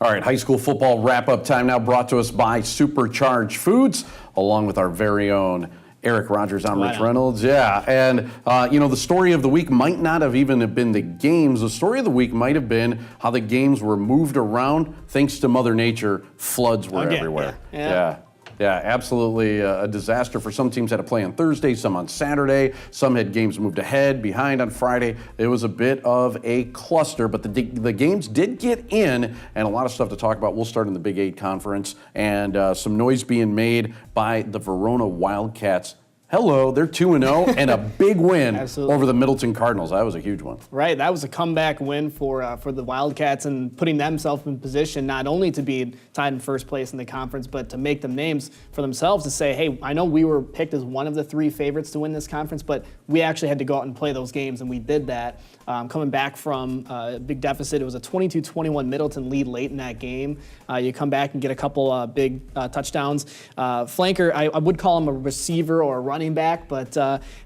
All right, high school football wrap-up time now, brought to us by Supercharged Foods, along with our very own Eric Rogers. I'm Rich Reynolds. Yeah, and the story of the week might not have even been the games. The story of the week might have been how the games were moved around thanks to Mother Nature. Floods were everywhere. Yeah, absolutely a disaster for some teams. Had to play on Thursday, some on Saturday. Some had games moved ahead, behind on Friday. It was a bit of a cluster, but the games did get in, and a lot of stuff to talk about. We'll start in the Big 8 Conference, and some noise being made by the Verona Wildcats. Hello, they're 2-0 and a big win over the Middleton Cardinals. That was a huge one. Right, that was a comeback win for the Wildcats and putting themselves in position not only to be tied in first place in the conference, but to make them names for themselves to say, hey, I know we were picked as one of the three favorites to win this conference, but we actually had to go out and play those games, and we did that. Coming back from a big deficit, it was a 22-21 Middleton lead late in that game. You come back and get a couple big touchdowns. Flanker, I would call him a receiver or a running back, but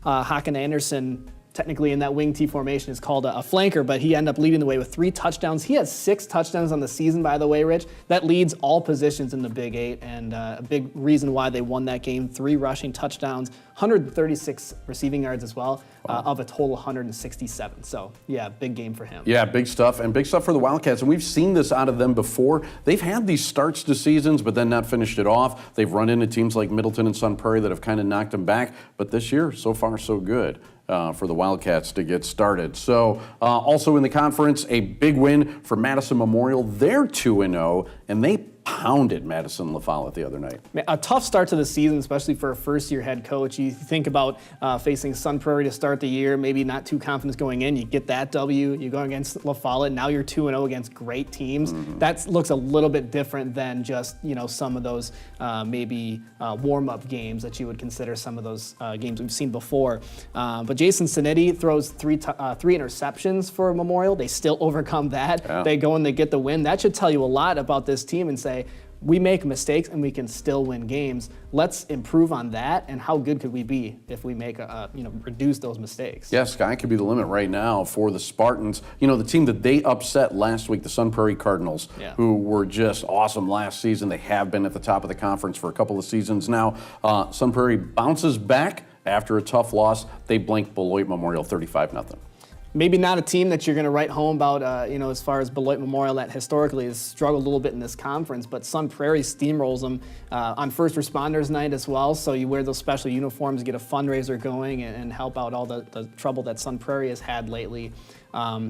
Hakan Anderson, technically in that wing T formation, is called a flanker, but he ended up leading the way with 3 touchdowns. He has 6 touchdowns on the season, by the way, Rich. That leads all positions in the Big 8, and a big reason why they won that game. 3 rushing touchdowns, 136 receiving yards as well, of a total 167. So, yeah, big game for him. Yeah, big stuff, and big stuff for the Wildcats. And we've seen this out of them before. They've had these starts to seasons, but then not finished it off. They've run into teams like Middleton and Sun Prairie that have kind of knocked them back. But this year, so far, so good. For the Wildcats to get started. So also in the conference, a big win for Madison Memorial. They're 2-0, and they pounded Madison La Follette the other night. A tough start to the season, especially for a first-year head coach. You think about facing Sun Prairie to start the year, maybe not too confident going in. You get that W. You go against La Follette. Now you're 2-0 against great teams. That looks a little bit different than just some of those maybe warm-up games that you would consider some of those games we've seen before. But Jason Sinetti throws 3 interceptions for Memorial. They still overcome that. Yeah. They go and they get the win. That should tell you a lot about this team and say, we make mistakes and we can still win games. Let's improve on that, and how good could we be if we make reduce those mistakes? Yeah, sky could be the limit right now for the Spartans. The team that they upset last week, the Sun Prairie Cardinals, who were just awesome last season. They have been at the top of the conference for a couple of seasons now. Sun Prairie bounces back after a tough loss. They blanked Beloit Memorial 35-0. Maybe not a team that you're going to write home about, as far as Beloit Memorial, that historically has struggled a little bit in this conference, but Sun Prairie steamrolls them on First Responders Night as well. So you wear those special uniforms, get a fundraiser going, and help out all the trouble that Sun Prairie has had lately.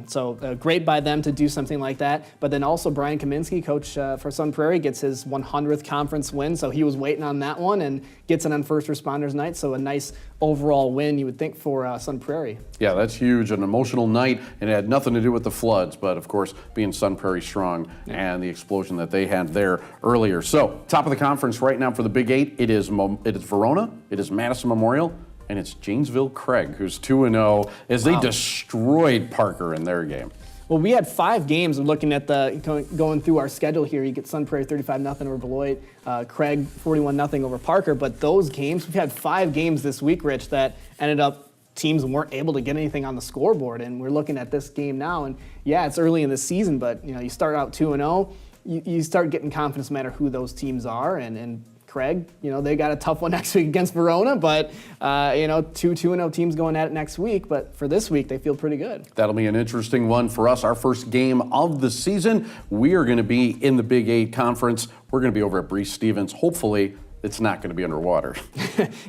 So great by them to do something like that. But then also Brian Kaminsky, coach for Sun Prairie, gets his 100th conference win. So he was waiting on that one and gets it on First Responders Night. So a nice overall win, you would think, for Sun Prairie. Yeah, that's huge. An emotional night, and it had nothing to do with the floods, but of course being Sun Prairie strong and the explosion that they had there earlier. So top of the conference right now for the Big 8, it is Verona, it is Madison Memorial, and it's Janesville Craig, who's 2-0, as they destroyed Parker in their game. Well, we had 5 games. Looking at going through our schedule here, you get Sun Prairie 35-0 over Beloit, Craig 41-0 over Parker. But those games, we've had 5 games this week, Rich, that ended up teams weren't able to get anything on the scoreboard. And we're looking at this game now, and yeah, it's early in the season, but you start out 2-0, you start getting confidence no matter who those teams are, and Craig, they got a tough one next week against Verona, but, 2-0 teams going at it next week. But for this week, they feel pretty good. That'll be an interesting one for us. Our first game of the season. We are going to be in the Big 8 Conference. We're going to be over at Breese Stevens. Hopefully, it's not going to be underwater.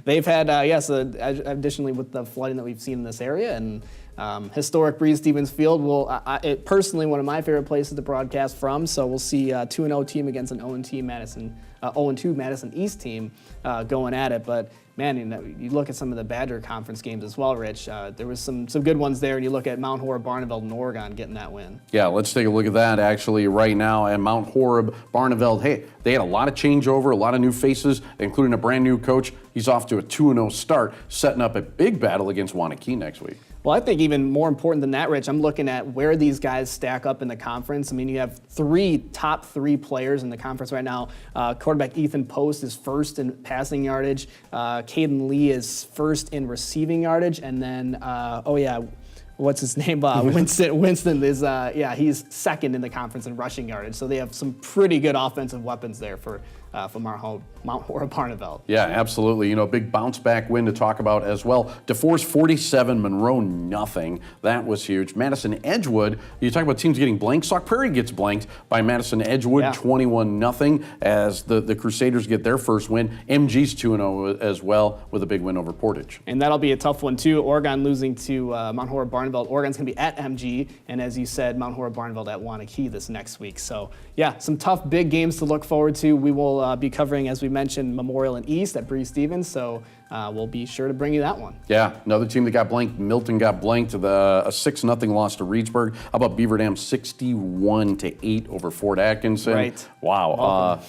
They've had, additionally with the flooding that we've seen in this area, and historic Breese Stevens Field personally one of my favorite places to broadcast from. So we'll see a 2-0 team against an 0-2 Madison East team going at it. But man, you look at some of the Badger Conference games as well, Rich. There was some good ones there, and you look at Mount Horeb, Barneveld, and Oregon getting that win. Yeah, let's take a look at that actually right now. At Mount Horeb, Barneveld, hey, they had a lot of changeover, a lot of new faces, including a brand new coach. He's off to a 2-0 start, setting up a big battle against Wanakee next week. Well, I think even more important than that, Rich, I'm looking at where these guys stack up in the conference. I mean, you have top three players in the conference right now. Quarterback Ethan Post is first in passing yardage. Caden Lee is first in receiving yardage. And then, what's his name? Winston is, he's second in the conference in rushing yardage. So they have some pretty good offensive weapons there for Mount Horeb-Barneveld. Yeah, absolutely. Big bounce back win to talk about as well. DeForest 47, Monroe nothing. That was huge. Madison Edgewood, you talk about teams getting blanked. Sauk Prairie gets blanked by Madison Edgewood, 21-0 as the Crusaders get their first win. MG's 2-0 as well with a big win over Portage. And that'll be a tough one too. Oregon losing to Mount Horeb-Barneveld. Oregon's going to be at MG, and as you said, Mount Horeb-Barneveld at Wanakee this next week. So yeah, some tough big games to look forward to. We will be covering, as we mentioned, Memorial and East at Bree Stevens, so we'll be sure to bring you that one. Yeah, another team that got blanked, Milton got blanked, a 6-0 loss to Reedsburg. How about Beaver Dam 61-8 over Fort Atkinson? Right. Wow.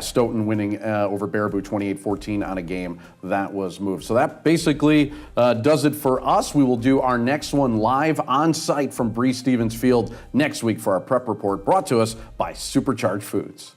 Stoughton winning over Baraboo 28-14 on a game that was moved. So that basically does it for us. We will do our next one live on site from Bree Stevens Field next week for our prep report, brought to us by Supercharged Foods.